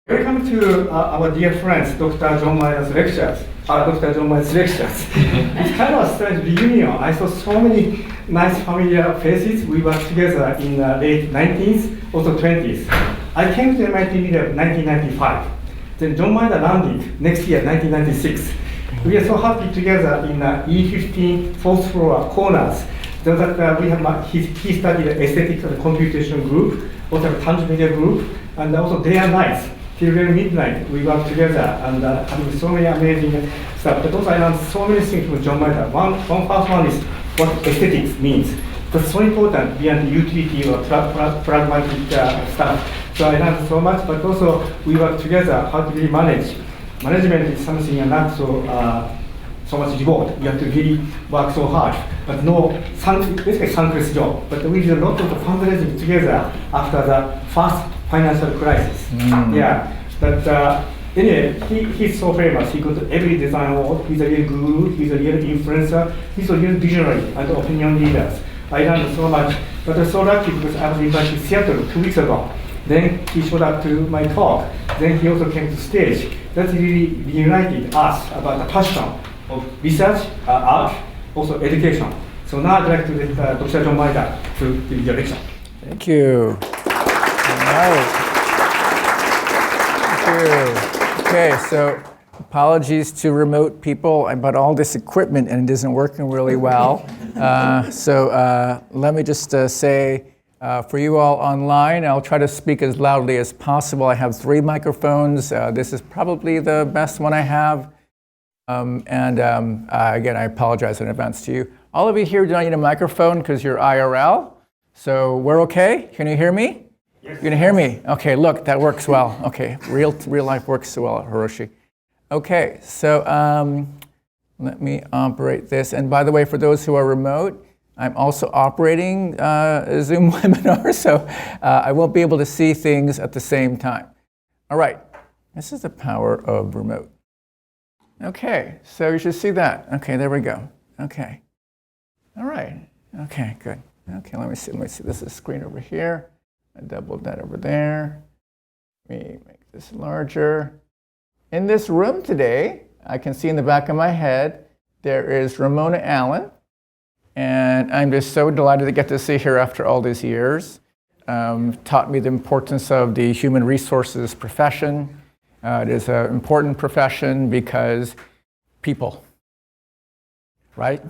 Welcome to our dear friends, Dr. John Maeda's lectures. Dr. John Maeda's lectures. It's kind of a strange reunion. I saw so many nice familiar faces. We worked together in the late 19th, also 20s. I came to MIT in 1995. Then John Maeda landed next year, 1996. We are so happy together in E15 fourth floor corners. So that we have he studied aesthetics and computation group, also a tangible media group, and also day and night till very midnight we work together and having so many amazing stuff. But also I learned so many things from John Maeda. One first one is what aesthetics means. That's so important beyond the utility or pragmatic stuff. So I learned so much, but also we work together how to really manage. Management is something not so much reward. You have to really work so hard, but basically thankless job. But we did a lot of fundraising together after the first financial crisis. Yeah, but anyway, he's so famous. He got every design award. He's a real guru. He's a real influencer. He's a real visionary and opinion leader. I learned so much, but I'm so lucky because I was invited to Seattle 2 weeks ago. Then he showed up to my talk. Then he also came to stage. That really reunited us about the passion of research, art, also education. So now I'd like to let Dr. John Maeda to give the lecture. Thank you. All right. Thank you. Okay, so apologies to remote people about all this equipment and it isn't working really well. So let me just say, for you all online, I'll try to speak as loudly as possible. I have 3 microphones. This is probably the best one I have. Again, I apologize in advance to you. All of you here do not need a microphone because you're IRL. So we're okay? Can you hear me? Yes. You can hear me? Okay, look, that works well. Okay, real life works so well, Hiroshi. Okay, so let me operate this. And by the way, for those who are remote, I'm also operating a Zoom webinar, so I won't be able to see things at the same time. All right, this is the power of remote. Okay, so you should see that. Okay, there we go. Okay. All right. Okay, good. Okay, let me see. This is a screen over here. I doubled that over there. Let me make this larger. In this room today, I can see in the back of my head, there is Ramona Allen. And I'm just so delighted to get to see her after all these years. Taught me the importance of the human resources profession. It is an important profession because people, right?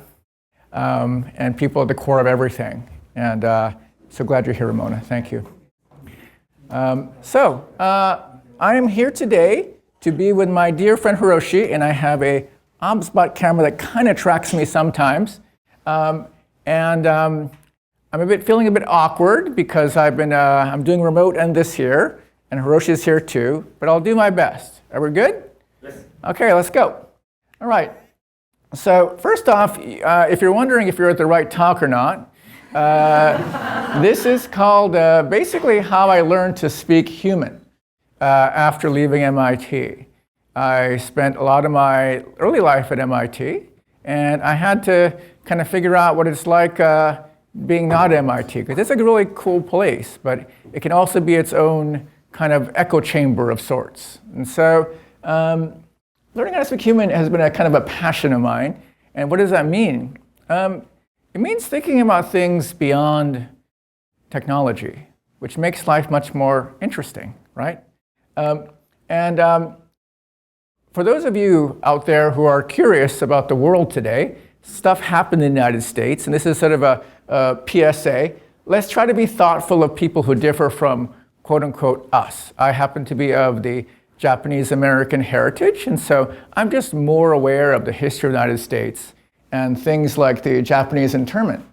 And people at the core of everything. And so glad you're here, Ramona. Thank you. I am here today to be with my dear friend Hiroshi, and I have a OBSBot camera that kind of tracks me sometimes. I'm feeling a bit awkward because I'm doing remote and this here. And Hiroshi's here too, but I'll do my best. Are we good? Yes. Okay, let's go. All right. So first off, if you're wondering if you're at the right talk or not, this is called basically how I learned to speak human after leaving MIT. I spent a lot of my early life at MIT, and I had to kind of figure out what it's like being not MIT, because it's a really cool place, but it can also be its own kind of echo chamber of sorts. And so learning how to speak human has been a kind of a passion of mine. And what does that mean? It means thinking about things beyond technology, which makes life much more interesting, right? For those of you out there who are curious about the world today, stuff happened in the United States, and this is sort of a PSA. Let's try to be thoughtful of people who differ from quote unquote us. I happen to be of the Japanese American heritage, and so I'm just more aware of the history of the United States and things like the Japanese internment.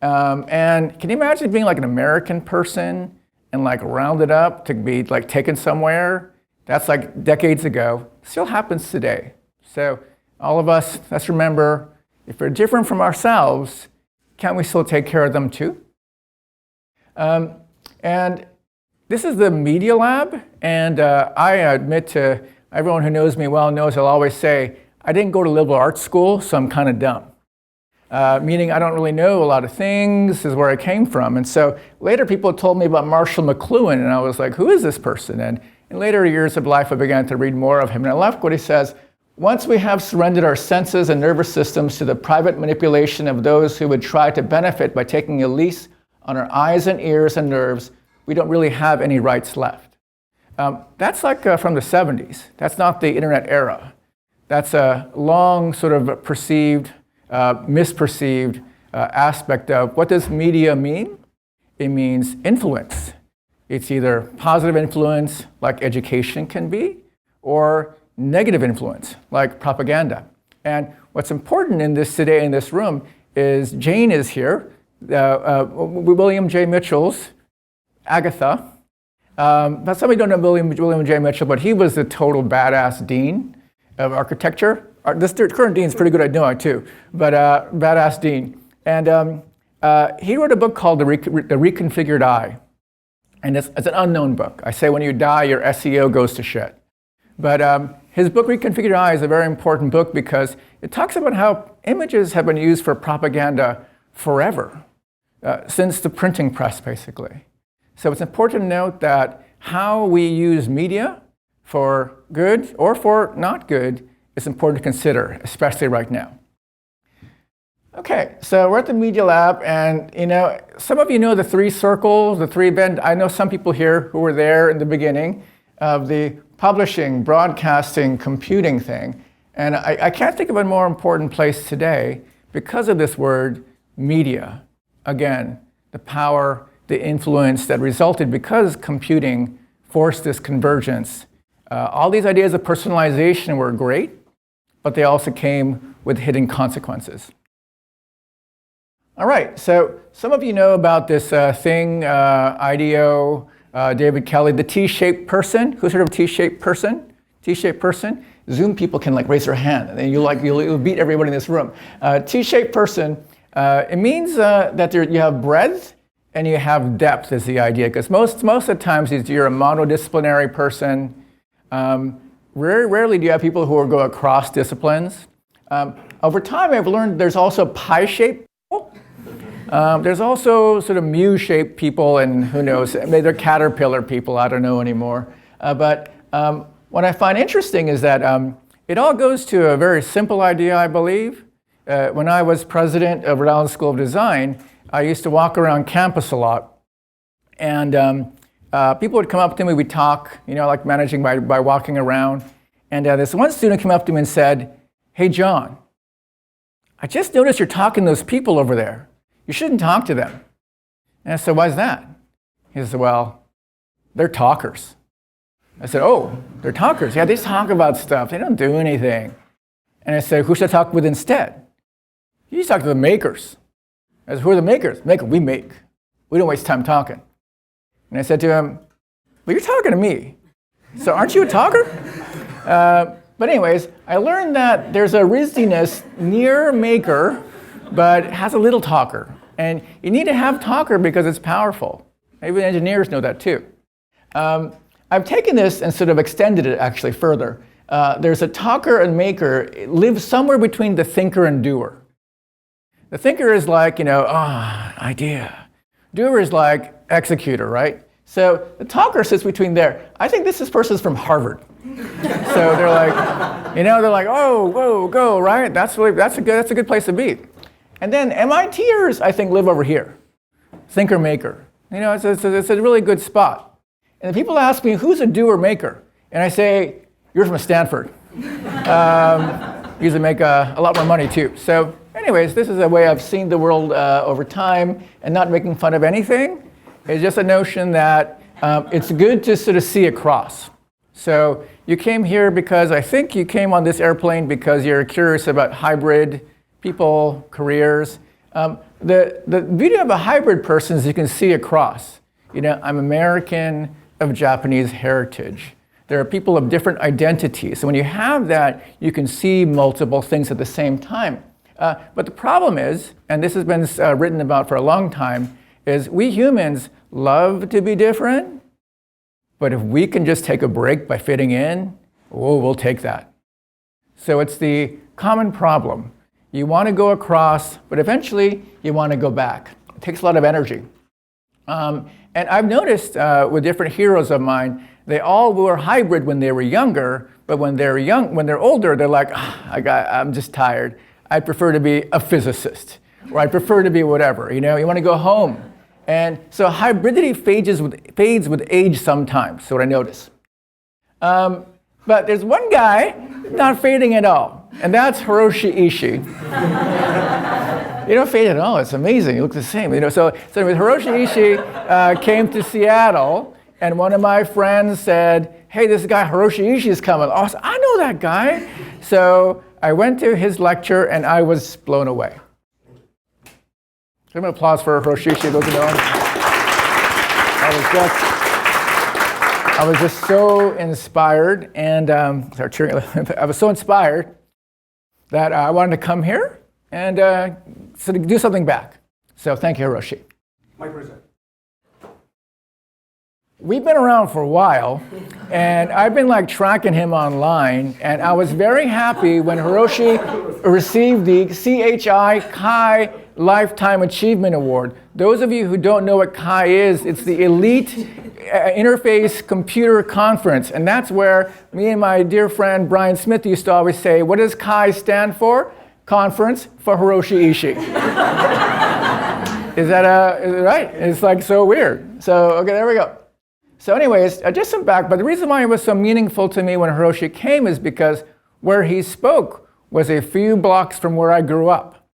And can you imagine being like an American person and like rounded up to be like taken somewhere? That's like decades ago. Still happens today. So all of us, let's remember, if we're different from ourselves, can't we still take care of them too? And this is the Media Lab, and I admit to everyone who knows me well knows I'll always say, I didn't go to liberal arts school, so I'm kind of dumb. Meaning I don't really know a lot of things, this is where I came from. And so later people told me about Marshall McLuhan, and I was like, who is this person? And In later years of life, I began to read more of him, and I love what he says. Once we have surrendered our senses and nervous systems to the private manipulation of those who would try to benefit by taking a lease on our eyes and ears and nerves, we don't really have any rights left. That's like from the 70s. That's not the internet era. That's a long sort of perceived, misperceived aspect of what does media mean? It means influence. It's either positive influence, like education can be, or negative influence, like propaganda. And what's important in this today in this room is Jane is here, William J. Mitchell's Agatha. But some of you don't know William J. Mitchell, but he was the total badass dean of architecture. This current dean is pretty good at doing it too, but badass dean. And he wrote a book called The Reconfigured Eye. And it's an unknown book. I say when you die, your SEO goes to shit. But his book, Reconfigured Eye, is a very important book because it talks about how images have been used for propaganda forever, since the printing press, basically. So it's important to note that how we use media for good or for not good is important to consider, especially right now. Okay, so we're at the Media Lab, and some of you know the three circles, the three bend. I know some people here who were there in the beginning of the publishing, broadcasting, computing thing. And I can't think of a more important place today because of this word, media. Again, the power, the influence that resulted because computing forced this convergence. All these ideas of personalization were great, but they also came with hidden consequences. All right, so some of you know about this thing, IDEO, David Kelly, the T-shaped person. Who's heard of T-shaped person? T-shaped person. Zoom people can raise their hand, and then you'll beat everybody in this room. T-shaped person. It means that you have breadth and you have depth is the idea, because most of the times you're a monodisciplinary person. Rarely do you have people who go across disciplines. Over time, I've learned there's also pie-shaped people. There's also sort of mu-shaped people, and who knows, maybe they're caterpillar people, I don't know anymore. But what I find interesting is that it all goes to a very simple idea, I believe. When I was president of Rhode Island School of Design, I used to walk around campus a lot, and people would come up to me, we'd talk, like managing by walking around, and this one student came up to me and said, "Hey, John, I just noticed you're talking to those people over there. You shouldn't talk to them." And I said, "Why's that?" He said, "Well, they're talkers." I said, "Oh, they're talkers. Yeah, they just talk about stuff. They don't do anything." And I said, "Who should I talk with instead?" "You should talk to the makers." I said, "Who are the makers?" "We make. We don't waste time talking." And I said to him, "But you're talking to me. So aren't you a talker?" But anyways, I learned that there's a riskiness near maker, but has a little talker. And you need to have talker because it's powerful. Maybe the engineers know that too. I've taken this and sort of extended it actually further. There's a talker and maker. It lives somewhere between the thinker and doer. The thinker is like, idea. Doer is like executor, right? So the talker sits between there. I think this person's from Harvard. So they're like, oh, whoa, go, right? That's a good place to be. And then MITers, I think, live over here. Thinker maker. It's a really good spot. And people ask me, who's a doer maker? And I say, you're from Stanford. Usually make a lot more money too. So anyways, this is a way of seeing the world over time and not making fun of anything. It's just a notion that it's good to sort of see across. So you came here because I think you came on this airplane because you're curious about hybrid people, careers. The beauty of a hybrid person is you can see across. I'm American of Japanese heritage. There are people of different identities. So when you have that, you can see multiple things at the same time. But the problem is, and this has been written about for a long time, is we humans love to be different, but if we can just take a break by fitting in, we'll take that. So it's the common problem. You want to go across, but eventually you want to go back. It takes a lot of energy. And I've noticed with different heroes of mine They all were hybrid when they were younger, but when they're older, they're like, I'm just tired. I prefer to be a physicist, or I prefer to be whatever. You want to go home. And so hybridity fades with age sometimes, so what I notice. But there's one guy not fading at all, and that's Hiroshi Ishii. You don't fade at all. It's amazing. You look the same. So Hiroshi Ishii came to Seattle, and one of my friends said, "Hey, this guy Hiroshi Ishii is coming." Oh, I know that guy. So I went to his lecture, and I was blown away. Give him an applause for Hiroshi Ishii. Those who know him. I was just so inspired, and I was so inspired that I wanted to come here and so to do something back. So thank you, Hiroshi. My pleasure. We've been around for a while, and I've been tracking him online, and I was very happy when Hiroshi received the Kai Lifetime Achievement Award. Those of you who don't know what Kai is, it's the Elite Interface Computer Conference, and that's where me and my dear friend Brian Smith used to always say, what does Kai stand for? Conference for Hiroshi Ishii. Is that right? It's so weird. So, okay, there we go. So anyways, just some back, but the reason why it was so meaningful to me when Hiroshi came is because where he spoke was a few blocks from where I grew up.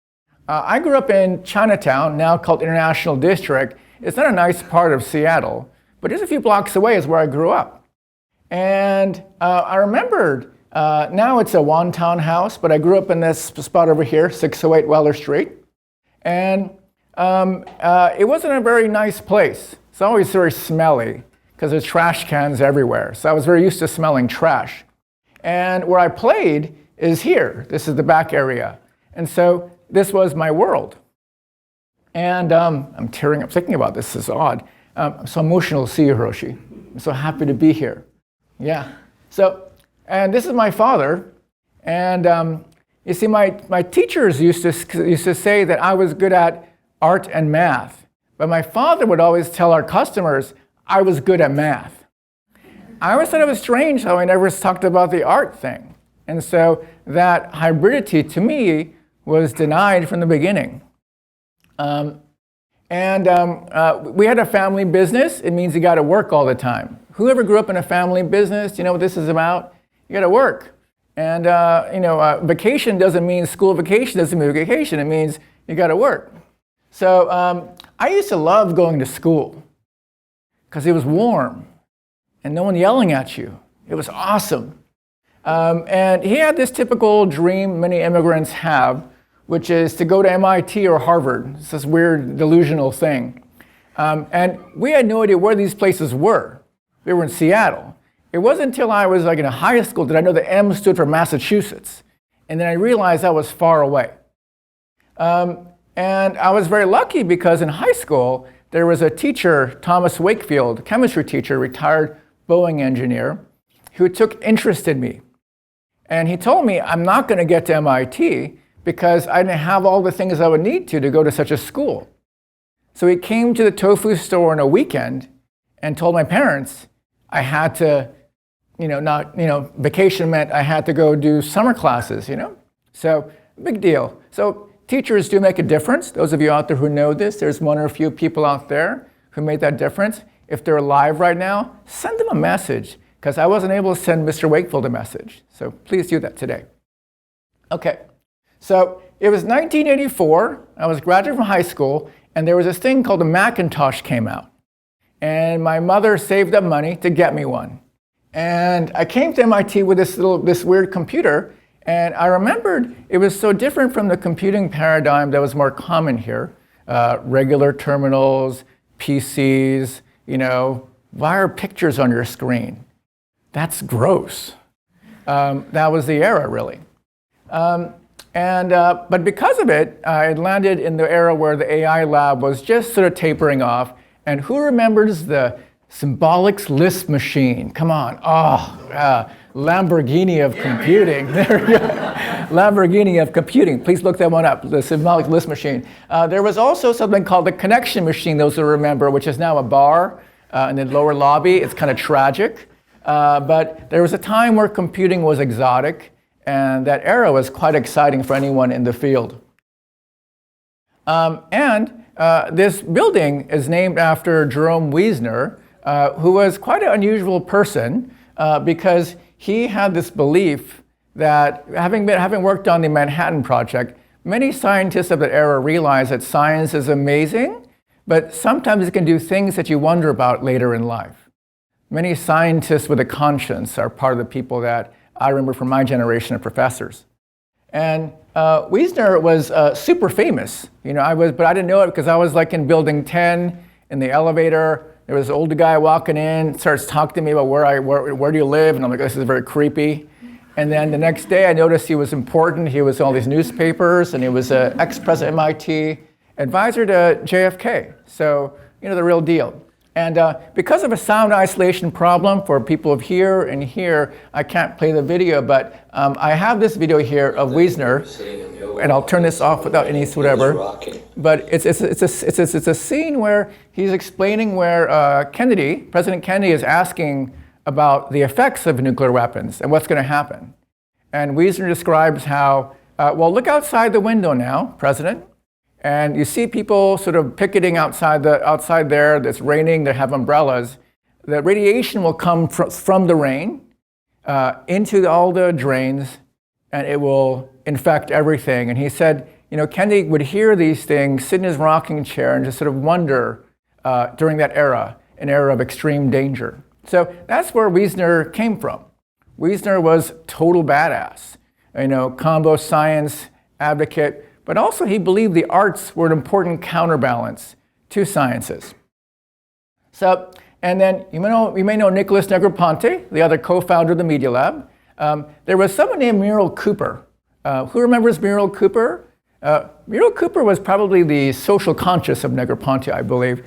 I grew up in Chinatown, now called International District. It's not a nice part of Seattle, but just a few blocks away is where I grew up. And I remembered, now it's a wonton house, but I grew up in this spot over here, 608 Weller Street. And it wasn't a very nice place. It's always very smelly, because there's trash cans everywhere. So I was very used to smelling trash. And where I played is here. This is the back area. And so this was my world. And I'm tearing up thinking about this. This is odd. I'm so emotional to see you, Hiroshi. I'm so happy to be here. Yeah. So, and this is my father. And you see, my teachers used to say that I was good at art and math. But my father would always tell our customers, I was good at math. I always thought it was strange how I never talked about the art thing. And so that hybridity to me was denied from the beginning. We had a family business. It means you got to work all the time. Whoever grew up in a family business, you know what this is about? You got to work. And vacation doesn't mean school vacation, doesn't mean vacation. It means you got to work. So I used to love going to school, because it was warm and no one yelling at you. It was awesome. And he had this typical dream many immigrants have, which is to go to MIT or Harvard. It's this weird delusional thing. And we had no idea where these places were. We were in Seattle. It wasn't until I was in high school that I know the M stood for Massachusetts. And then I realized I was far away. And I was very lucky because in high school, there was a teacher, Thomas Wakefield, chemistry teacher, retired Boeing engineer, who took interest in me. And he told me I'm not going to get to MIT because I didn't have all the things I would need to go to such a school. So he came to the tofu store on a weekend and told my parents I had to, vacation meant I had to go do summer classes, So, big deal. So teachers do make a difference. Those of you out there who know this, there's one or a few people out there who made that difference. If they're alive right now, send them a message, because I wasn't able to send Mr. Wakefield a message. So please do that today. Okay, so it was 1984. I was graduating from high school, and there was this thing called the Macintosh came out. And my mother saved up money to get me one. And I came to MIT with this weird computer. And I remembered it was so different from the computing paradigm that was more common here. Regular terminals, PCs, why are pictures on your screen? That's gross. That was the era, really. But because of it, I landed in the era where the AI lab was just sort of tapering off. And who remembers the Symbolics Lisp machine? Come on. Lamborghini of computing. There we go. Lamborghini of computing. Please look that one up, the Symbolic Lisp machine. There was also something called the connection machine, those who remember, which is now a bar in the lower lobby. It's kind of tragic. But there was a time where computing was exotic, and that era was quite exciting for anyone in the field. This building is named after Jerome Wiesner, who was quite an unusual person because he had this belief that having worked on the Manhattan Project, many scientists of that era realized that science is amazing, but sometimes it can do things that you wonder about later in life. Many scientists with a conscience are part of the people that I remember from my generation of professors. And Wiesner was super famous, but I didn't know it because I was like in building 10 in the elevator. There was an older guy walking in, starts talking to me about where do you live, and I'm like, this is very creepy. And then the next day I noticed he was important. He was in all these newspapers, and he was an ex-president of MIT, advisor to JFK. So, the real deal. And because of a sound isolation problem for people of here and here, I can't play the video, but I have this video here of Wiesner, and I'll turn this off without any whatever. But it's a scene where he's explaining where President Kennedy is asking about the effects of nuclear weapons and what's going to happen. And Wiesner describes how, look outside the window now, President. And you see people sort of picketing outside there. It's raining. They have umbrellas. The radiation will come from the rain into all the drains, and it will infect everything. And he said, Kennedy would hear these things, sit in his rocking chair, and just sort of wonder during that era, an era of extreme danger. So that's where Wiesner came from. Wiesner was total badass, combo science advocate. But also he believed the arts were an important counterbalance to sciences. So, and then you may know Nicholas Negroponte, the other co-founder of the Media Lab. There was someone named Muriel Cooper. Who remembers Muriel Cooper? Muriel Cooper was probably the social conscious of Negroponte, I believe.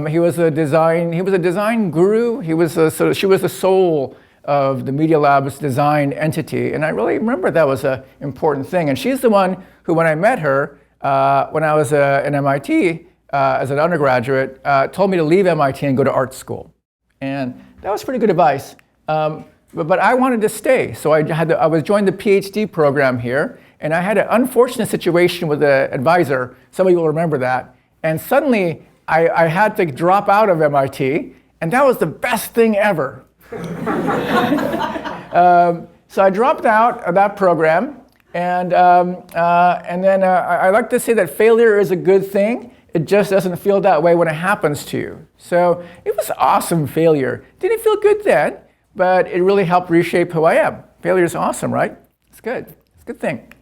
He was a design guru. She was the soul of the Media Lab's design entity. And I really remember that was an important thing. And she's the one who, when I met her, when I was in MIT as an undergraduate, told me to leave MIT and go to art school. And that was pretty good advice. But I wanted to stay. So I was joined the PhD program here. And I had an unfortunate situation with the advisor. Some of you will remember that. And suddenly, I had to drop out of MIT. And that was the best thing ever. So I dropped out of that program, and then I like to say that failure is a good thing. It just doesn't feel that way when it happens to you. So it was awesome failure. Didn't feel good then, but it really helped reshape who I am. Failure is awesome, right? It's good. It's a good thing.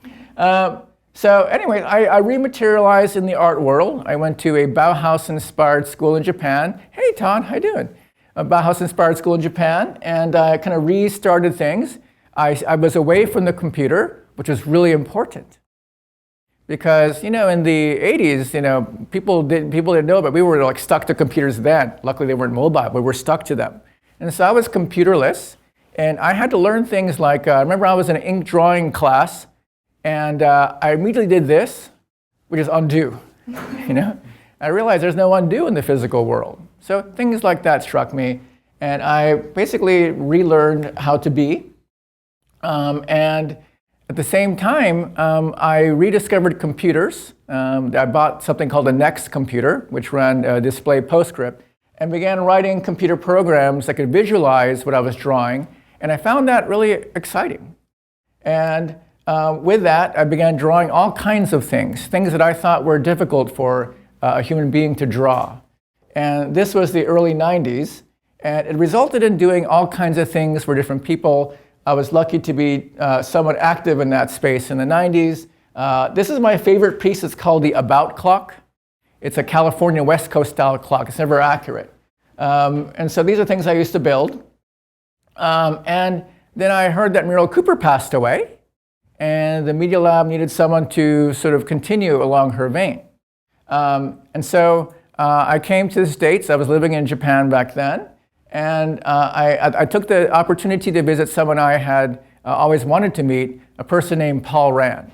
So anyway, I rematerialized in the art world. I went to a Bauhaus-inspired school in Japan. Hey, Ton, how you doing? A Bauhaus-inspired school in Japan, and I kind of restarted things. I was away from the computer, which was really important. Because, in the 80s, people didn't know, but we were like stuck to computers then. Luckily, they weren't mobile, but we're stuck to them. And so I was computerless, and I had to learn things like, I remember I was in an ink drawing class, and I immediately did this, which is undo, I realized there's no undo in the physical world. So things like that struck me, and I basically relearned how to be. And at the same time, I rediscovered computers. I bought something called a Next computer, which ran display PostScript, and began writing computer programs that could visualize what I was drawing. And I found that really exciting. And with that, I began drawing all kinds of things that I thought were difficult for a human being to draw. And this was the early 90s, and it resulted in doing all kinds of things for different people. I was lucky to be somewhat active in that space in the 90s. This is my favorite piece. It's called the About Clock. It's a California West Coast style clock. It's never accurate. And so these are things I used to build. And then I heard that Muriel Cooper passed away, and the Media Lab needed someone to sort of continue along her vein. And so I came to the States. I was living in Japan back then, and I took the opportunity to visit someone I had always wanted to meet, a person named Paul Rand.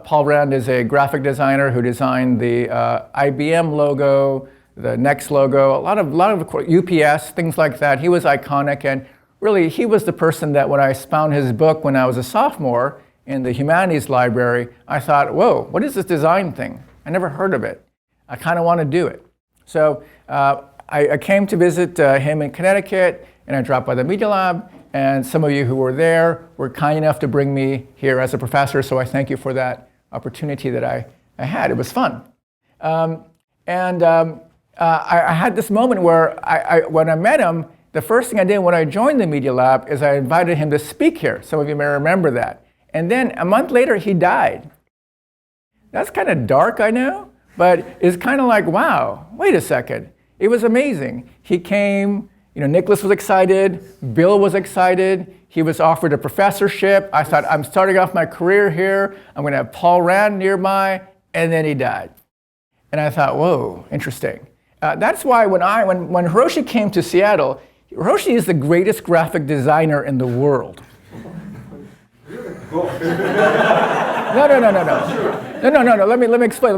Paul Rand is a graphic designer who designed the IBM logo, the Next logo, a lot of UPS, things like that. He was iconic, and really, he was the person that when I found his book when I was a sophomore in the humanities library, I thought, whoa, what is this design thing? I never heard of it. I kind of want to do it. So I came to visit him in Connecticut, and I dropped by the Media Lab, and some of you who were there were kind enough to bring me here as a professor, so I thank you for that opportunity that I had. It was fun. I had this moment where when I met him, the first thing I did when I joined the Media Lab is I invited him to speak here. Some of you may remember that. And then a month later, he died. That's kind of dark, I know, but it's kind of like, wow, wait a second. It was amazing. He came, Nicholas was excited, Bill was excited, he was offered a professorship. I thought, I'm starting off my career here, I'm going to have Paul Rand nearby, and then he died. And I thought, whoa, interesting. That's why when Hiroshi came to Seattle, Hiroshi is the greatest graphic designer in the world. No. Let me explain.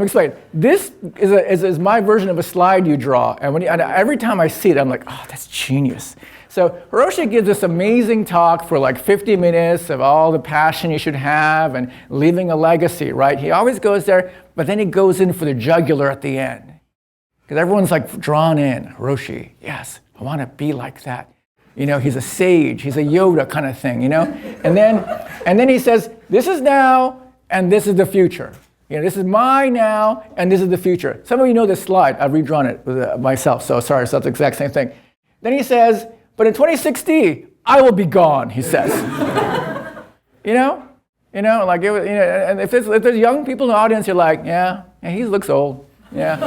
This is my version of a slide you draw, and every time I see it, I'm like, oh, that's genius. So Hiroshi gives this amazing talk for like 50 minutes of all the passion you should have and leaving a legacy, right? He always goes there, but then he goes in for the jugular at the end. Because everyone's like drawn in. Hiroshi, yes, I want to be like that. He's a sage, he's a Yoda kind of thing, And then he says, this is now, and this is the future. This is my now, and this is the future. Some of you know this slide. I've redrawn it myself, so sorry, so that's the exact same thing. Then he says, but in 2060, I will be gone, he says. Like it was, and if there's young people in the audience, you're like, yeah, he looks old. Yeah,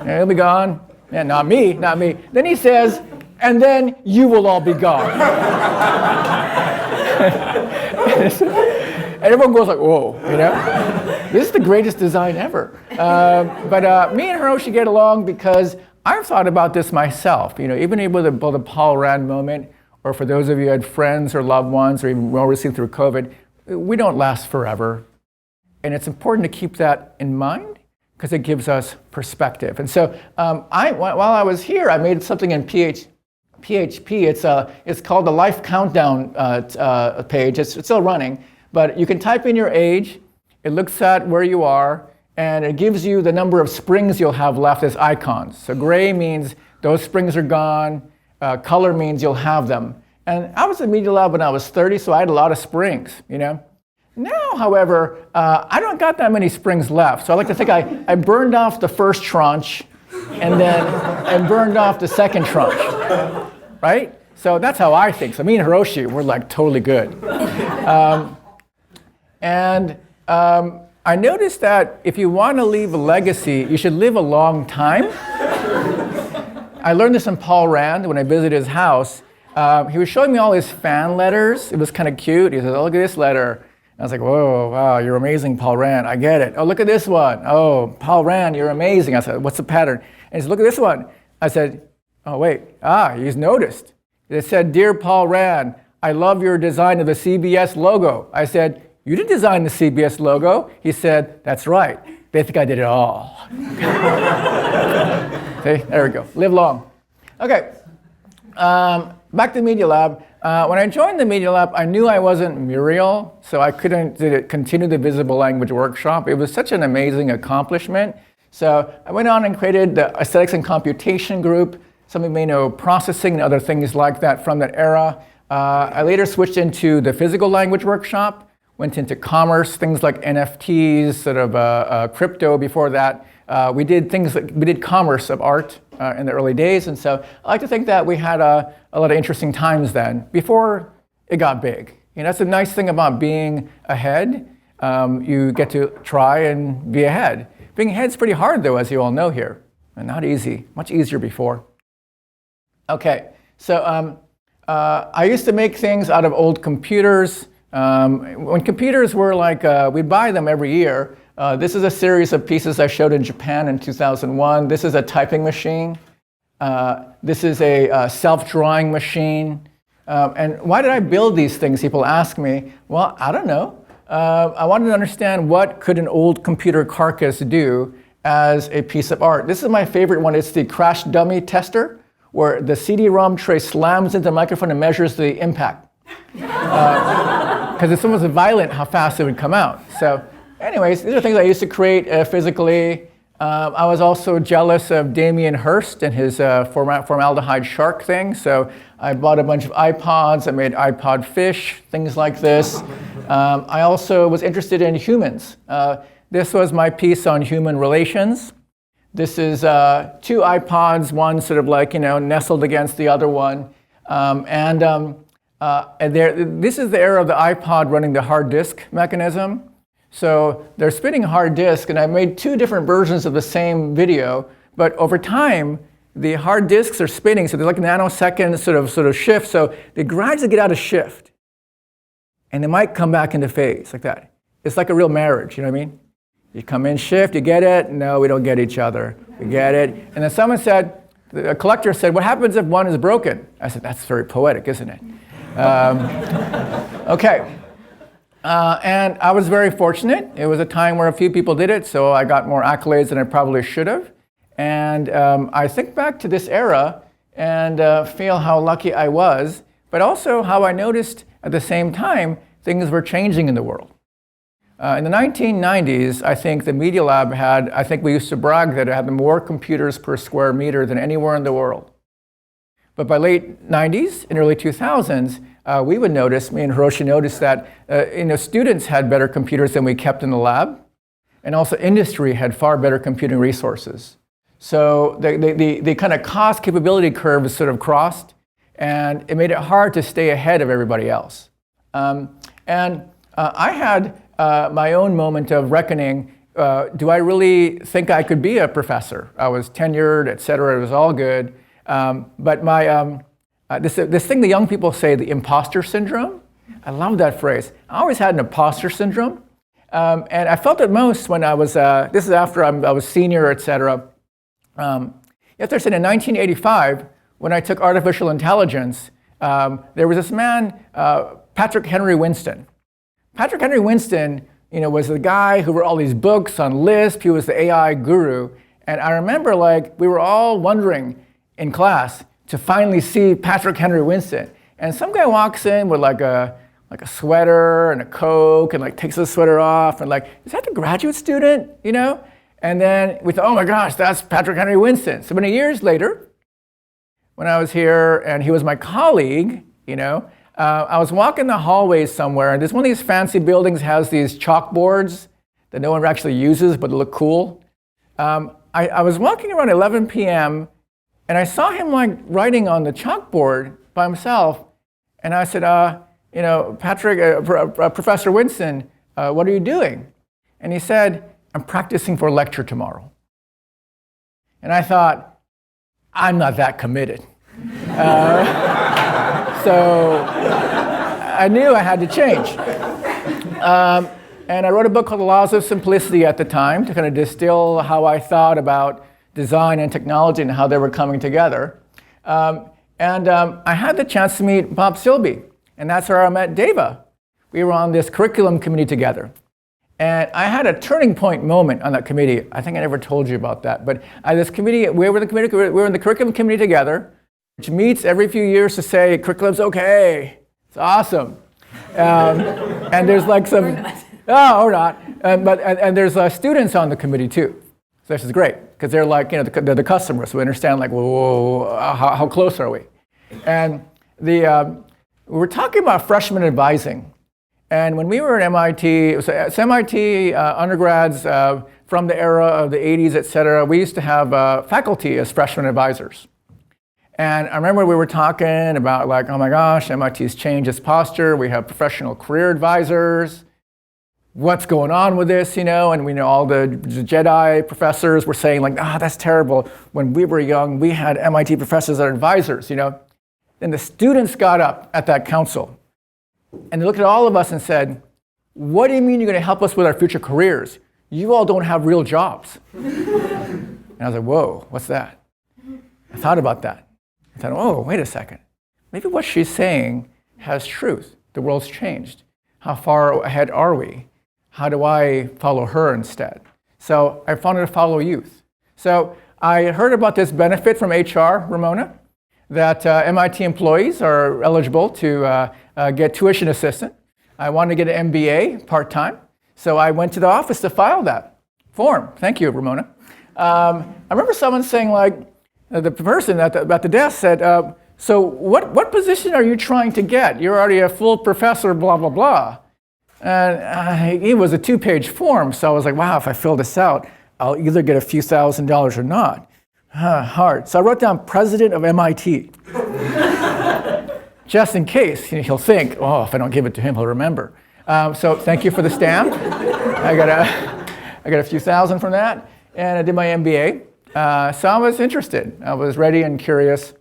he'll be gone. Yeah, not me. Then he says, and then you will all be gone. And everyone goes like, whoa, This is the greatest design ever. But me and Hiroshi get along because I've thought about this myself. Even able to build a Paul Rand moment, or for those of you who had friends or loved ones, or even more recently through COVID, we don't last forever. And it's important to keep that in mind because it gives us perspective. And so while I was here, I made something in PHP. It's called the Life Countdown page. It's still running, but you can type in your age. It looks at where you are, and it gives you the number of springs you'll have left as icons. So gray means those springs are gone. Color means you'll have them. And I was at Media Lab when I was 30, so I had a lot of springs, Now, however, I don't got that many springs left. So I like to think I burned off the first tranche, and then I burned off the second tranche, right? So that's how I think. So me and Hiroshi, we're like totally good. I noticed that if you want to leave a legacy, you should live a long time. I learned this from Paul Rand when I visited his house. He was showing me all his fan letters. It was kind of cute. He said, oh, look at this letter. I was like, whoa, wow, you're amazing, Paul Rand. I get it. Oh, look at this one. Oh, Paul Rand, you're amazing. I said, what's the pattern? And he said, look at this one. I said, oh, wait. He's noticed. It said, Dear Paul Rand, I love your design of the CBS logo. I said, you didn't design the CBS logo. He said, that's right. They think I did it all. See, there we go. Live long. Okay, back to Media Lab. When I joined the Media Lab, I knew I wasn't Muriel, so I couldn't continue the visible language workshop. It was such an amazing accomplishment. So I went on and created the aesthetics and computation group. Some of you may know processing and other things like that from that era. I later switched into the physical language workshop, went into commerce, things like NFTs, sort of crypto before that. We did commerce of art in the early days, and so I like to think that we had a lot of interesting times then, before it got big. That's the nice thing about being ahead. You get to try and be ahead. Being ahead is pretty hard, though, as you all know here, and not easy. Much easier before. Okay, so I used to make things out of old computers. When computers were like, we'd buy them every year. This is a series of pieces I showed in Japan in 2001. This is a typing machine. This is a self-drawing machine. And why did I build these things, people ask me. Well, I don't know. I wanted to understand what could an old computer carcass do as a piece of art. This is my favorite one. It's the crash dummy tester, where the CD-ROM tray slams into the microphone and measures the impact. Because it's almost violent how fast it would come out. So anyways, these are things I used to create physically. I was also jealous of Damien Hirst and his formaldehyde shark thing. So I bought a bunch of iPods. I made iPod fish, things like this. I also was interested in humans. This was my piece on human relations. This is 2 iPods, one sort of like, nestled against the other one. This is the era of the iPod running the hard disk mechanism. So they're spinning a hard disk, and I made 2 different versions of the same video, but over time, the hard disks are spinning, so there's like a nanosecond sort of shift, so they gradually get out of shift. And they might come back into phase, like that. It's like a real marriage, you know what I mean? You come in shift, you get it? No, we don't get each other. We get it. And then someone said, a collector said, what happens if one is broken? I said, that's very poetic, isn't it? Okay. And I was very fortunate. It was a time where a few people did it, so I got more accolades than I probably should have. And I think back to this era and feel how lucky I was, but also how I noticed at the same time things were changing in the world. In the 1990s, I think the Media Lab had, I think we used to brag that it had more computers per square meter than anywhere in the world. But by late 90s and early 2000s, we would notice, me and Hiroshi noticed that students had better computers than we kept in the lab, and also industry had far better computing resources. So the kind of cost capability curve was sort of crossed, and it made it hard to stay ahead of everybody else. I had my own moment of reckoning. Do I really think I could be a professor? I was tenured, et cetera. It was all good. But my this thing the young people say, the imposter syndrome, I love that phrase. I always had an imposter syndrome. And I felt it most when I was, this is after I was senior, et cetera. You have to understand, in 1985, when I took artificial intelligence, there was this man, Patrick Henry Winston. Patrick Henry Winston, was the guy who wrote all these books on Lisp. He was the AI guru. And I remember, we were all wondering in class to finally see Patrick Henry Winston. And some guy walks in with like a sweater and a Coke and takes the sweater off and is that the graduate student, And then we thought, oh my gosh, that's Patrick Henry Winston. So many years later, when I was here and he was my colleague, I was walking the hallways somewhere, and there's one of these fancy buildings has these chalkboards that no one actually uses, but look cool. I was walking around 11 p.m., and I saw him writing on the chalkboard by himself, and I said, Patrick, Professor Winston, what are you doing? And he said, I'm practicing for a lecture tomorrow. And I thought, I'm not that committed. So I knew I had to change. And I wrote a book called The Laws of Simplicity at the time to kind of distill how I thought about design and technology and how they were coming together. I had the chance to meet Bob Silby, and that's where I met Deva. We were on this curriculum committee together. And I had a turning point moment on that committee. I think I never told you about that. But this committee, we were in the curriculum committee together, which meets every few years to say, curriculum's okay. It's awesome. And there's some, or not. And there's students on the committee too. So this is great, because they're they're the customers, so we understand whoa, how close are we? And we were talking about freshman advising. And when we were at MIT, it's MIT undergrads from the era of the 80s, et cetera, we used to have faculty as freshman advisors. And I remember we were talking about oh my gosh, MIT's changed its posture. We have professional career advisors. What's going on with this, And we know all the Jedi professors were saying that's terrible. When we were young, we had MIT professors as advisors, Then the students got up at that council. And they looked at all of us and said, what do you mean you're going to help us with our future careers? You all don't have real jobs. And I was like, whoa, what's that? I thought about that. I thought, oh, wait a second. Maybe what she's saying has truth. The world's changed. How far ahead are we? How do I follow her instead? So I wanted to follow youth. So I heard about this benefit from HR, Ramona. that MIT employees are eligible to get tuition assistance. I wanted to get an MBA part-time, so I went to the office to file that form. Thank you, Ramona. I remember someone saying, like, the person at the desk said, so what position are you trying to get? You're already a full professor, blah, blah, blah. And it was a 2-page form, so I was like, wow, if I fill this out, I'll either get a few $1,000s or not. Hard. So I wrote down president of MIT. Just in case he'll think, oh, if I don't give it to him, he'll remember. So thank you for the stamp. I got a few thousand from that, and I did my MBA. So I was interested. I was ready and curious.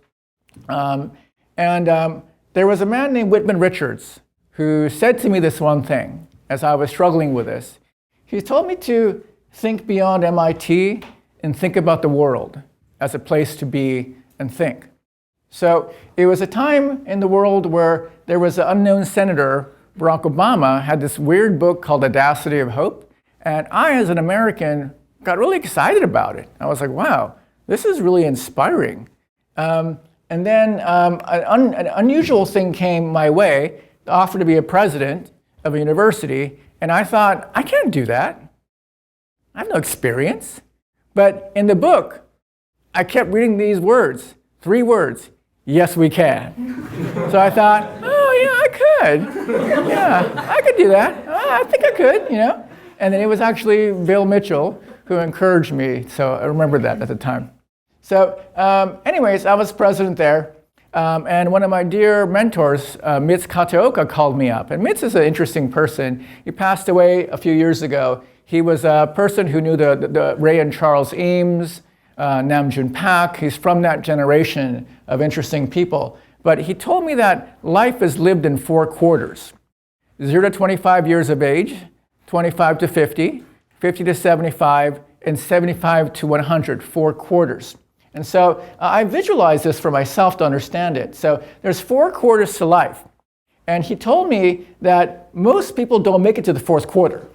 There was a man named Whitman Richards who said to me this one thing as I was struggling with this. He told me to think beyond MIT and think about the world as a place to be and think. So it was a time in the world where there was an unknown senator, Barack Obama, had this weird book called Audacity of Hope. And I, as an American, got really excited about it. I was like, wow, this is really inspiring. And then an unusual thing came my way, the offer to be a president of a university. And I thought, I can't do that. I have no experience. But in the book, I kept reading these words, 3 words, yes, we can. So I thought, oh, yeah, I could. Yeah, I could do that. I think I could, And then it was actually Bill Mitchell who encouraged me, so I remember that at the time. So anyways, I was president there, and one of my dear mentors, Mitz Kataoka, called me up. And Mitz is an interesting person. He passed away a few years ago. He was a person who knew the Ray and Charles Eames, Namjoon Pak. He's from that generation of interesting people. But he told me that life is lived in 4 quarters. 0 to 25 years of age, 25 to 50, 50 to 75, and 75 to 100, 4 quarters. And so I visualized this for myself to understand it. So there's 4 quarters to life. And he told me that most people don't make it to the 4th quarter.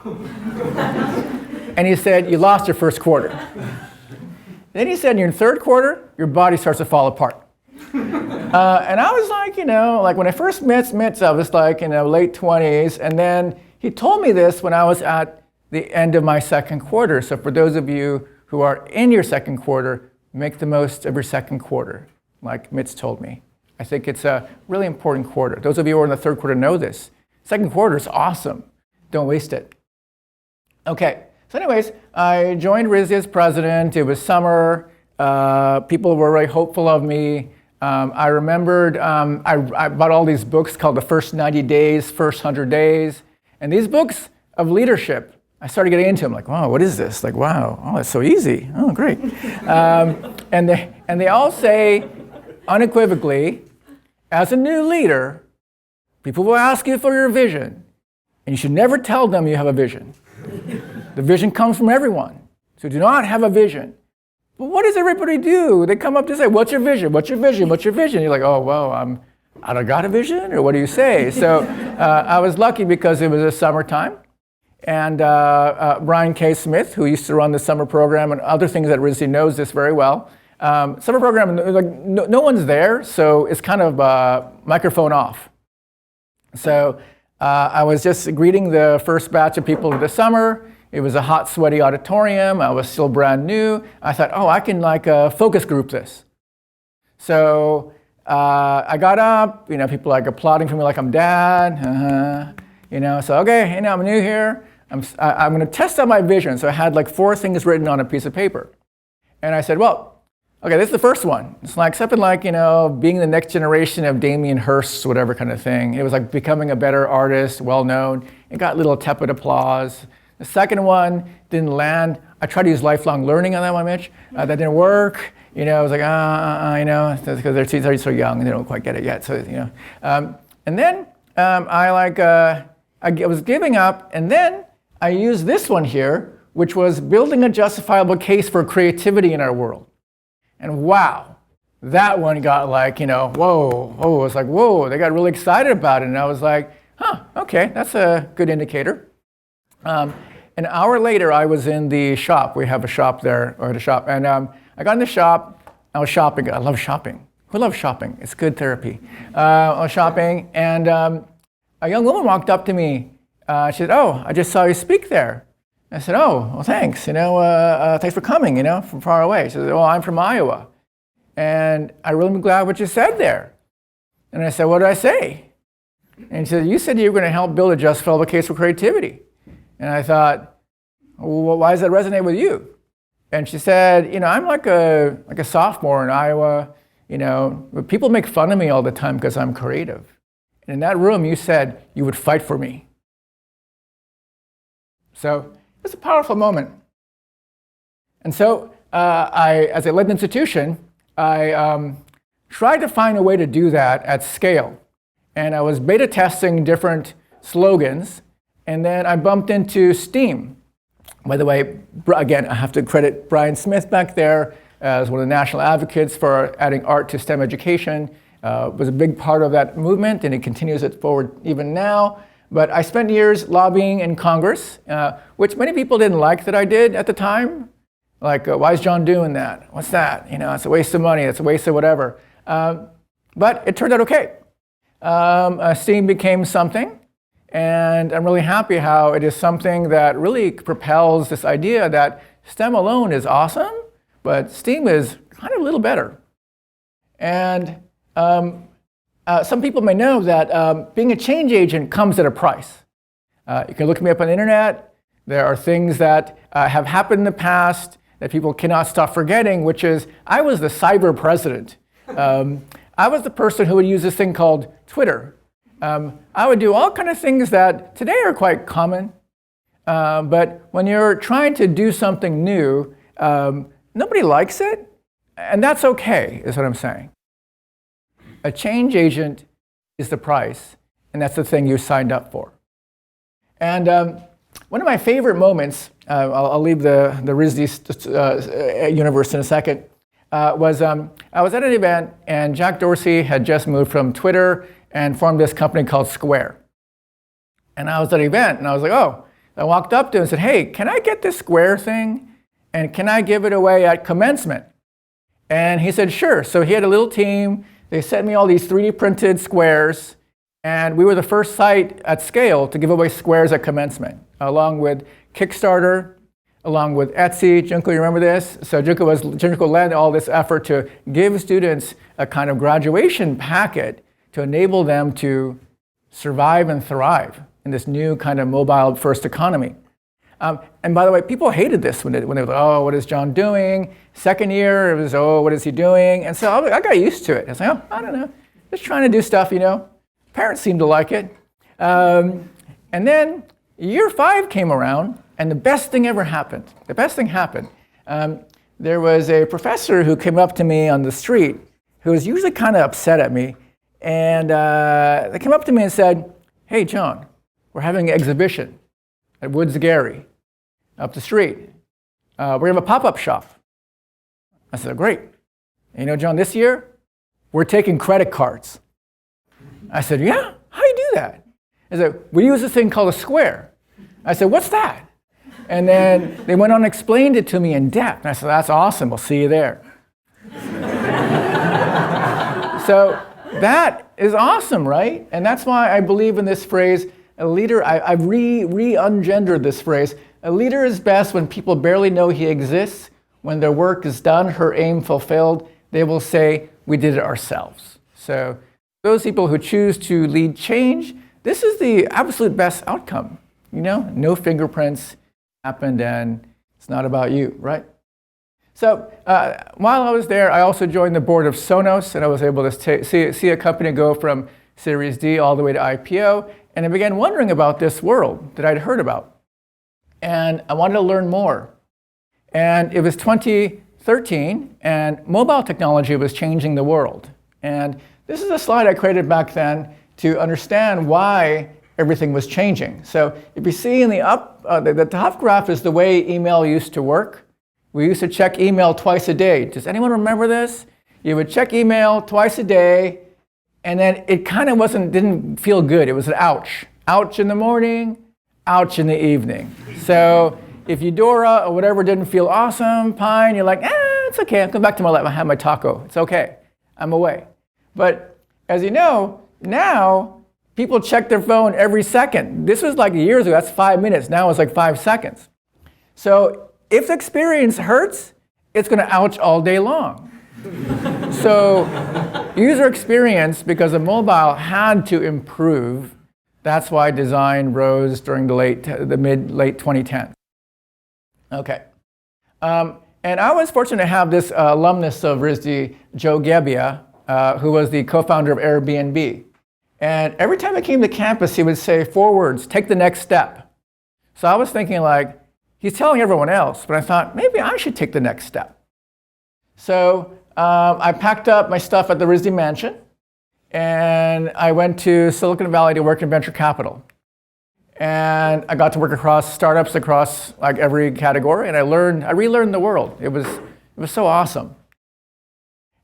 And he said, you lost your 1st quarter. Then he said, in your 3rd quarter, your body starts to fall apart. And I was like, like when I first met Mitz, I was like, late 20s. And then he told me this when I was at the end of my 2nd quarter. So for those of you who are in your 2nd quarter, make the most of your 2nd quarter, like Mitz told me. I think it's a really important quarter. Those of you who are in the 3rd quarter know this. 2nd quarter is awesome. Don't waste it. Okay. So anyways, I joined RISD as president. It was summer. People were really hopeful of me. I remembered I bought all these books called The First 90 Days, First 100 Days. And these books of leadership, I started getting into them. Like, wow, what is this? Like, wow, oh, it's so easy. Oh, great. And they all say unequivocally, as a new leader, people will ask you for your vision. And you should never tell them you have a vision. The vision comes from everyone. So do not have a vision. But what does everybody do? They come up to say, what's your vision? What's your vision? What's your vision? You're like, oh, well, I don't got a vision? Or what do you say? So I was lucky because it was a summertime. And Brian K. Smith, who used to run the summer program and other things at RISD, knows this very well. Summer program, like, no one's there, so it's kind of microphone off. So I was just greeting the first batch of people of the summer. It was a hot, sweaty auditorium. I was still brand new. I thought, oh, I can focus group this. So I got up, people like applauding for me like I'm dad. So okay, I'm new here. I'm going to test out my vision. So I had like 4 things written on a piece of paper. And I said, well, okay, this is the first one. It's like something like, being the next generation of Damien Hirst, whatever kind of thing. It was like becoming a better artist, well-known. It got little tepid applause. The second one didn't land. I tried to use lifelong learning on that one, Mitch. That didn't work. I was like, because they're so young and they don't quite get it yet. So, and then I was giving up, and then I used this one here, which was building a justifiable case for creativity in our world. And wow, that one got like, whoa, it was like, whoa, they got really excited about it. And I was like, okay, that's a good indicator. An hour later, I was in the shop. We have a shop there, and I got in the shop. I was shopping. I love shopping. Who loves shopping? It's good therapy. I was shopping, and a young woman walked up to me. She said, "Oh, I just saw you speak there." I said, "Oh, well, thanks. Thanks for coming. From far away." She said, "Well, I'm from Iowa, and I'm really glad what you said there." And I said, "What did I say?" And she said, "You said you were going to help build a just develop case for creativity." And I thought, "Well, why does that resonate with you?" And she said, "I'm like a sophomore in Iowa. But people make fun of me all the time because I'm creative. And in that room, you said you would fight for me." So it's a powerful moment. And so as a led institution, I tried to find a way to do that at scale. And I was beta testing different slogans. And then I bumped into STEAM. By the way, again, I have to credit Brian Smith back there as one of the national advocates for adding art to STEM education. Was a big part of that movement, and it continues it forward even now. But I spent years lobbying in Congress, which many people didn't like that I did at the time. Like, why is John doing that? What's that? It's a waste of money. It's a waste of whatever. But it turned out okay. STEAM became something, and I'm really happy how it is something that really propels this idea that STEM alone is awesome, but STEAM is kind of a little better. And some people may know that being a change agent comes at a price. You can look me up on the internet. There are things that have happened in the past that people cannot stop forgetting, which is I was the cyber president. I was the person who would use this thing called Twitter. I would do all kinds of things that today are quite common. But when you're trying to do something new, nobody likes it, and that's okay, is what I'm saying. A change agent is the price, and that's the thing you signed up for. And one of my favorite moments, I'll leave the RISD universe in a second, was I was at an event, and Jack Dorsey had just moved from Twitter and formed this company called Square. And I was at an event, and I was like, oh. I walked up to him and said, "Hey, can I get this Square thing? And can I give it away at commencement?" And he said, "Sure." So he had a little team. They sent me all these 3D printed squares. And we were the first site at scale to give away squares at commencement, along with Kickstarter, along with Etsy. Junko, you remember this? So Junko led all this effort to give students a kind of graduation packet to enable them to survive and thrive in this new kind of mobile first economy. And by the way, people hated this when they were like, "Oh, what is John doing?" Second year, it was, "Oh, what is he doing?" And so I got used to it. I was like, "Oh, I don't know, just trying to do stuff, Parents seemed to like it. And then year 5 came around, and the best thing ever happened. The best thing happened. There was a professor who came up to me on the street who was usually kind of upset at me. And they came up to me and said, "Hey, John, we're having an exhibition at Woods Gary up the street. We're going to have a pop-up shop." I said, "Great. And John, this year, we're taking credit cards." I said, "Yeah? How do you do that?" I said, "We use this thing called a Square." I said, "What's that?" And then they went on and explained it to me in depth. And I said, "That's awesome. We'll see you there." So that is awesome, right? And that's why I believe in this phrase, a leader, I've re-ungendered this phrase. A leader is best when people barely know he exists. When their work is done, her aim fulfilled, they will say, "We did it ourselves." So those people who choose to lead change, this is the absolute best outcome. No fingerprints happened, and it's not about you, right? So while I was there, I also joined the board of Sonos, and I was able to see a company go from Series D all the way to IPO, and I began wondering about this world that I'd heard about. And I wanted to learn more. And it was 2013, and mobile technology was changing the world. And this is a slide I created back then to understand why everything was changing. So if you see in the top graph is the way email used to work. We used to check email twice a day. Does anyone remember this? You would check email twice a day, and then it kind of didn't feel good. It was an ouch. Ouch in the morning, ouch in the evening. So if Eudora or whatever didn't feel awesome, Pine, you're like, it's okay. I'll come back to my life. I have my taco. It's okay. I'm away. But as you know, now people check their phone every second. This was like years ago, that's 5 minutes. Now it's like 5 seconds. So if the experience hurts, it's going to ouch all day long. So user experience, because the mobile had to improve, that's why design rose during the late 2010s. Okay. And I was fortunate to have this alumnus of RISD, Joe Gebbia, who was the co-founder of Airbnb. And every time I came to campus, he would say 4 words, take the next step. So I was thinking like, he's telling everyone else, but I thought maybe I should take the next step. So I packed up my stuff at the RISD mansion, and I went to Silicon Valley to work in venture capital. And I got to work across startups across like every category, and I relearned the world. It was so awesome.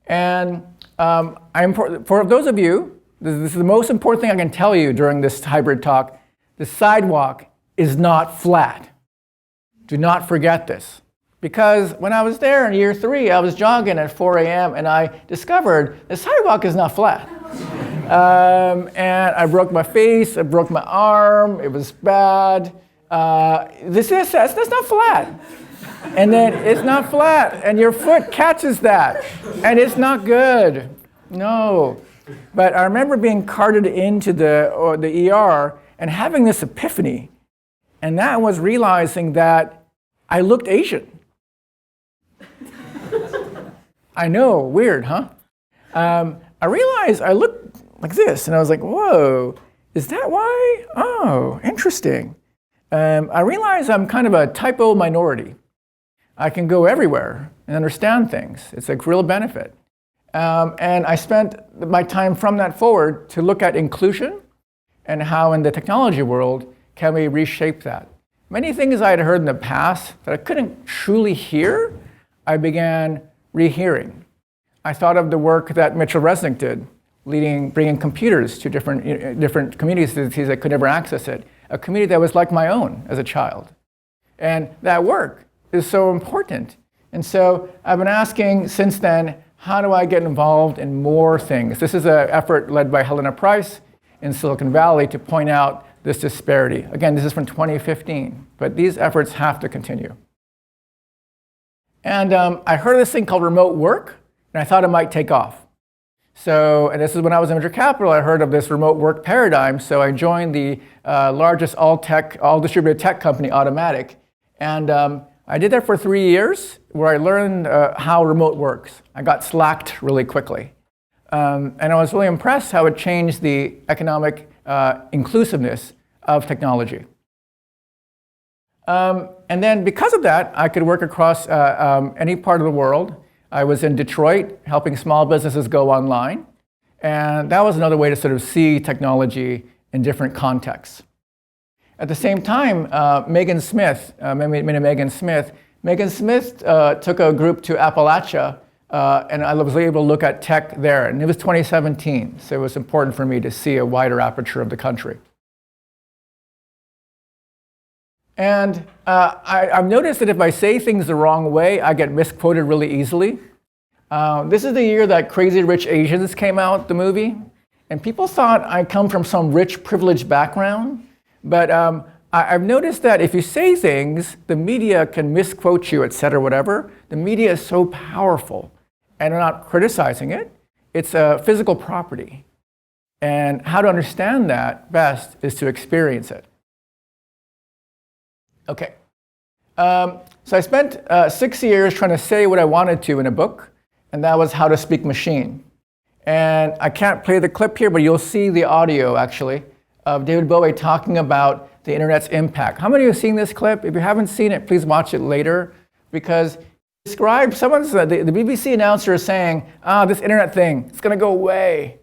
And for those of you, this is the most important thing I can tell you during this hybrid talk, the sidewalk is not flat. Do not forget this. Because when I was there in year 3, I was jogging at 4 a.m. and I discovered the sidewalk is not flat. And I broke my face, I broke my arm, it was bad. That's not flat. And then it's not flat, and your foot catches that, and it's not good. No. But I remember being carted into the ER and having this epiphany, and that was realizing that I looked Asian. I know, weird, huh? I realized I looked like this, and I was like, whoa, is that why? Oh, interesting. I realized I'm kind of a type O minority. I can go everywhere and understand things. It's a real benefit. And I spent my time from that forward to look at inclusion and how in the technology world can we reshape that. Many things I had heard in the past that I couldn't truly hear, I began rehearing. I thought of the work that Mitchell Resnick did, bringing computers to different communities that could never access it, a community that was like my own as a child. And that work is so important. And so I've been asking since then, how do I get involved in more things? This is an effort led by Helena Price in Silicon Valley to point out this disparity. Again, this is from 2015, but these efforts have to continue. And I heard of this thing called remote work, and I thought it might take off. So, and this is when I was in venture capital, I heard of this remote work paradigm, so I joined the largest all-distributed tech company, Automatic, and I did that for 3 years, where I learned how remote works. I got slacked really quickly. And I was really impressed how it changed the economic inclusiveness of technology. And then because of that, I could work across any part of the world. I was in Detroit helping small businesses go online. And that was another way to sort of see technology in different contexts. At the same time, Megan Smith took a group to Appalachia, and I was able to look at tech there. And it was 2017, so it was important for me to see a wider aperture of the country. And I've noticed that if I say things the wrong way, I get misquoted really easily. This is the year that Crazy Rich Asians came out, the movie. And people thought I come from some rich, privileged background. But I've noticed that if you say things, the media can misquote you, et cetera, whatever. The media is so powerful. And I'm not criticizing it. It's a physical property. And how to understand that best is to experience it. Okay. So I spent 6 years trying to say what I wanted to in a book, and that was How to Speak Machine. And I can't play the clip here, but you'll see the audio, actually, of David Bowie talking about the internet's impact. How many of you have seen this clip? If you haven't seen it, please watch it later, because it describes the BBC announcer is saying, this internet thing, it's going to go away.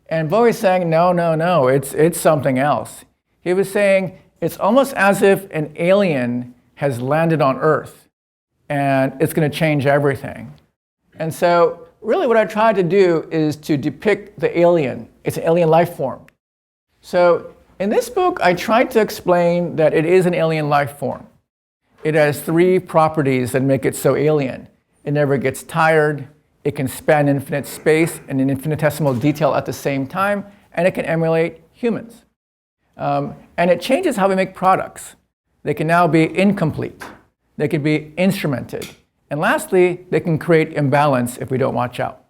And Bowie's saying, no, it's something else. He was saying, it's almost as if an alien has landed on Earth, and it's going to change everything. And so really what I tried to do is to depict the alien. It's an alien life form. So in this book, I tried to explain that it is an alien life form. It has 3 properties that make it so alien. It never gets tired, it can span infinite space and in infinitesimal detail at the same time, and it can emulate humans. And it changes how we make products. They can now be incomplete. They can be instrumented. And lastly, they can create imbalance if we don't watch out.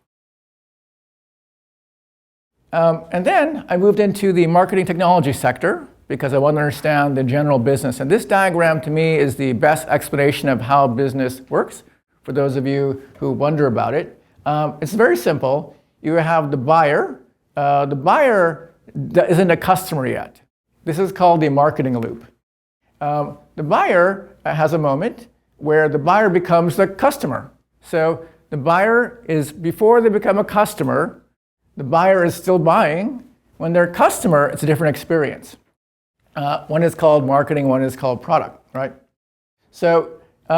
And then I moved into the marketing technology sector because I want to understand the general business. And this diagram to me is the best explanation of how business works for those of you who wonder about it. It's very simple. You have the buyer. The buyer isn't a customer yet. This is called the marketing loop. The buyer has a moment where the buyer becomes the customer. So the buyer is, before they become a customer, the buyer is still buying. When they're a customer, it's a different experience. One is called marketing, one is called product, right? So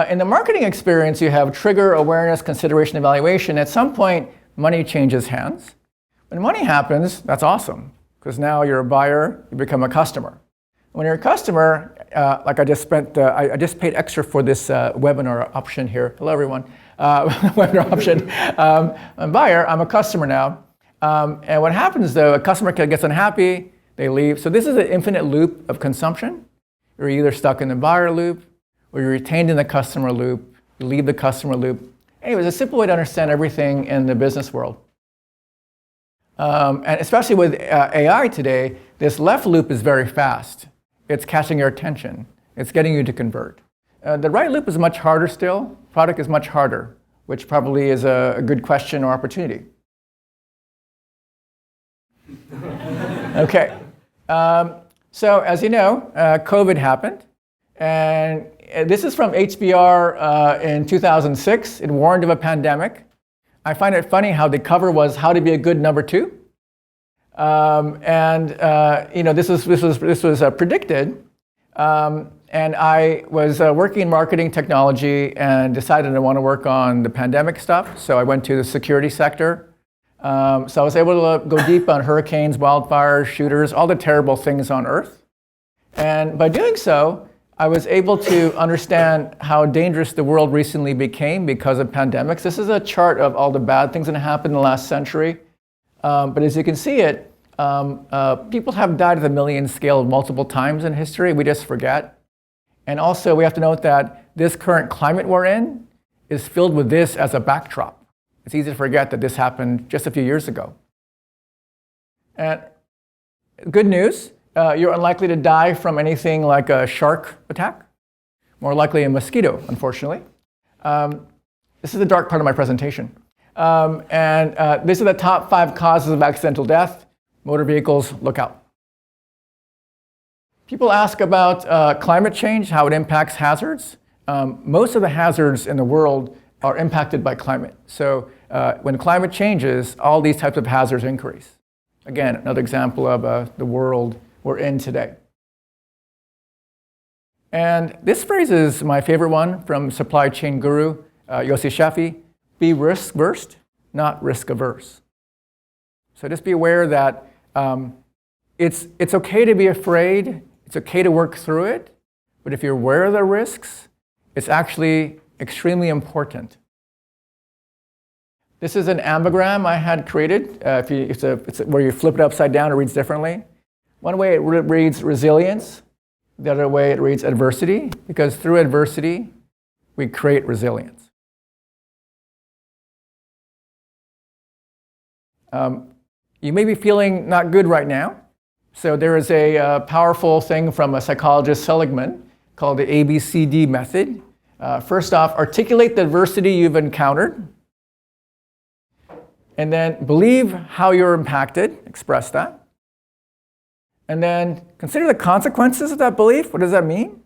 in the marketing experience, you have trigger, awareness, consideration, evaluation. At some point, money changes hands. When money happens, that's awesome, because now you're a buyer, you become a customer. When you're a customer, like I just paid extra for this webinar option here. Hello, everyone. Webinar option. I'm a buyer, I'm a customer now. And what happens, though, a customer gets unhappy, they leave. So this is an infinite loop of consumption. You're either stuck in the buyer loop, or you're retained in the customer loop, you leave the customer loop. Anyways, a simple way to understand everything in the business world. And especially with AI today, this left loop is very fast. It's catching your attention. It's getting you to convert. The right loop is much harder still. Product is much harder, which probably is a good question or opportunity. Okay. So as you know, COVID happened. And this is from HBR in 2006. It warned of a pandemic. I find it funny how the cover was "How to Be a Good Number Two," this was predicted. And I was working in marketing technology and decided I want to work on the pandemic stuff. So I went to the security sector. So I was able to go deep on hurricanes, wildfires, shooters, all the terrible things on Earth. And by doing so, I was able to understand how dangerous the world recently became because of pandemics. This is a chart of all the bad things that happened in the last century. But as you can see it, people have died at the million scale multiple times in history. We just forget. And also, we have to note that this current climate we're in is filled with this as a backdrop. It's easy to forget that this happened just a few years ago. And good news. You're unlikely to die from anything like a shark attack, more likely a mosquito, unfortunately. This is the dark part of my presentation. These are the top 5 causes of accidental death. Motor vehicles, look out. People ask about climate change, how it impacts hazards. Most of the hazards in the world are impacted by climate. So when climate changes, all these types of hazards increase. Again, another example of the world we're in today. And this phrase is my favorite one from supply chain guru Yossi Shafii: be risk-averse, not risk-averse. So just be aware that it's okay to be afraid, it's okay to work through it, but if you're aware of the risks, it's actually extremely important. This is an ambigram I had created. It's where you flip it upside down, it reads differently. One way it reads resilience, the other way it reads adversity, because through adversity, we create resilience. You may be feeling not good right now. So there is a powerful thing from a psychologist, Seligman, called the ABCD method. First off, articulate the adversity you've encountered. And then believe how you're impacted, express that. And then consider the consequences of that belief. What does that mean?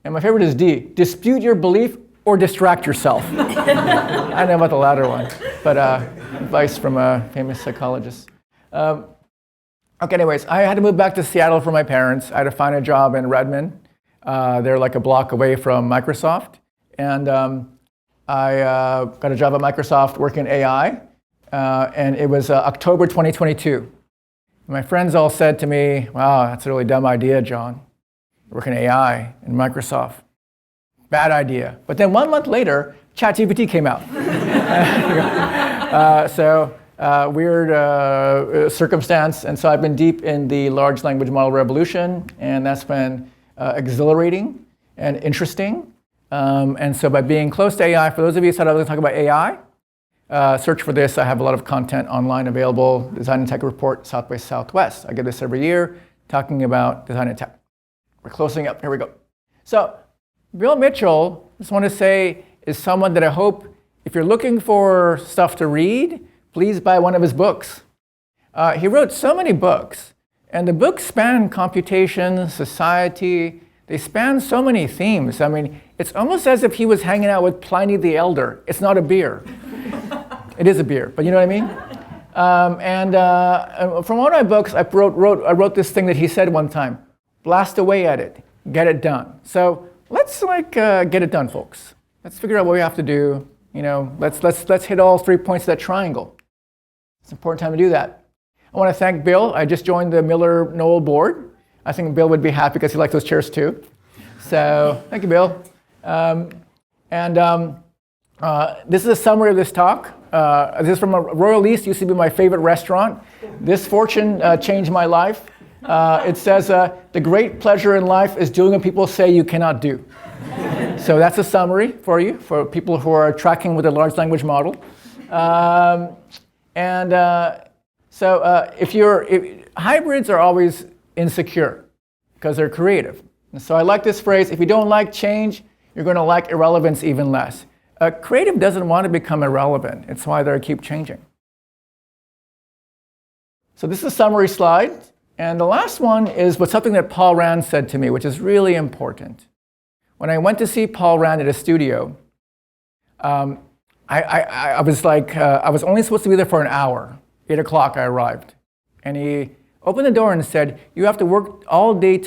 And my favorite is D, dispute your belief or distract yourself. I don't know about the latter one, but advice from a famous psychologist. Okay, anyways, I had to move back to Seattle for my parents. I had to find a job in Redmond. They're like a block away from Microsoft. And I got a job at Microsoft working in AI. And it was October 2022. My friends all said to me, wow, that's a really dumb idea, John. Working in AI in Microsoft. Bad idea. But then 1 month later, ChatGPT came out. Weird circumstance, and so I've been deep in the large language model revolution, and that's been exhilarating and interesting. And so by being close to AI, for those of you who said I was going to talk about AI, search for this. I have a lot of content online available. Design and Tech Report, South by Southwest. I give this every year, talking about design and tech. We're closing up. Here we go. So Bill Mitchell, I just want to say, is someone that I hope, if you're looking for stuff to read, please buy one of his books. He wrote so many books, and the books span computation, society. They span so many themes. I mean, it's almost as if he was hanging out with Pliny the Elder. It's not a beer. It is a beer, but you know what I mean? From one of my books, I wrote this thing that he said one time: blast away at it, get it done. So let's get it done, folks. Let's figure out what we have to do. You know, let's hit all 3 points of that triangle. It's an important time to do that. I want to thank Bill. I just joined the Miller-Knoll board. I think Bill would be happy because he likes those chairs too. So thank you, Bill. This is a summary of this talk. This is from a Royal East, used to be my favorite restaurant. This fortune changed my life. It says, the great pleasure in life is doing what people say you cannot do. So that's a summary for you, for people who are tracking with a large language model. Hybrids are always insecure because they're creative. And so I like this phrase: if you don't like change, you're going to like irrelevance even less. Creative doesn't want to become irrelevant. It's why they keep changing. So this is a summary slide. And the last one is something that Paul Rand said to me, which is really important. When I went to see Paul Rand at his studio, I was only supposed to be there for an hour. 8 o'clock I arrived. And he opened the door and said, "You have to work all day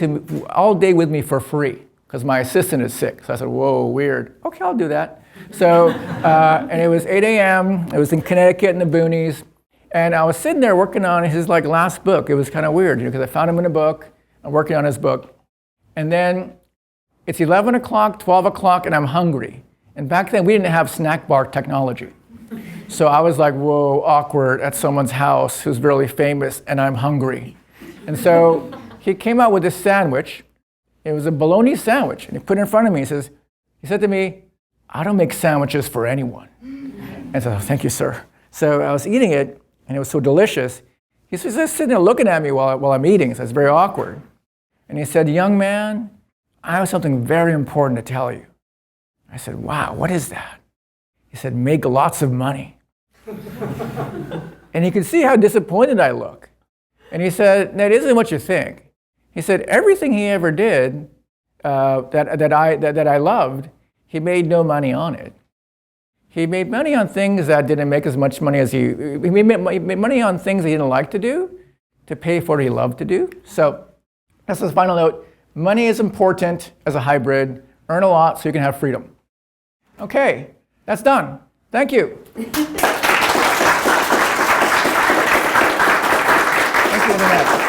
with me for free, because my assistant is sick." So I said, "Whoa, weird. Okay, I'll do that." So, and it was 8 a.m. It was in Connecticut in the boonies. And I was sitting there working on his last book. It was kind of weird, because I found him in a book. I'm working on his book. And then it's 11 o'clock, 12 o'clock, and I'm hungry. And back then, we didn't have snack bar technology. So I was like, whoa, awkward at someone's house who's really famous, and I'm hungry. And so he came out with this sandwich. It was a bologna sandwich, and he put it in front of me. He said to me, "I don't make sandwiches for anyone." And I said, "Oh, thank you, sir." So I was eating it, and it was so delicious. He's just sitting there looking at me while I'm eating, so it's very awkward. And he said, "Young man, I have something very important to tell you." I said, "Wow, what is that?" He said, "Make lots of money." And he could see how disappointed I look. And he said, "That isn't what you think." He said, everything he ever did that I loved, he made no money on it. He made money on things that didn't make as much money as he made money on things he didn't like to do to pay for what he loved to do. So that's his final note. Money is important as a hybrid. Earn a lot so you can have freedom. Okay, that's done. Thank you. Thank you, Internet.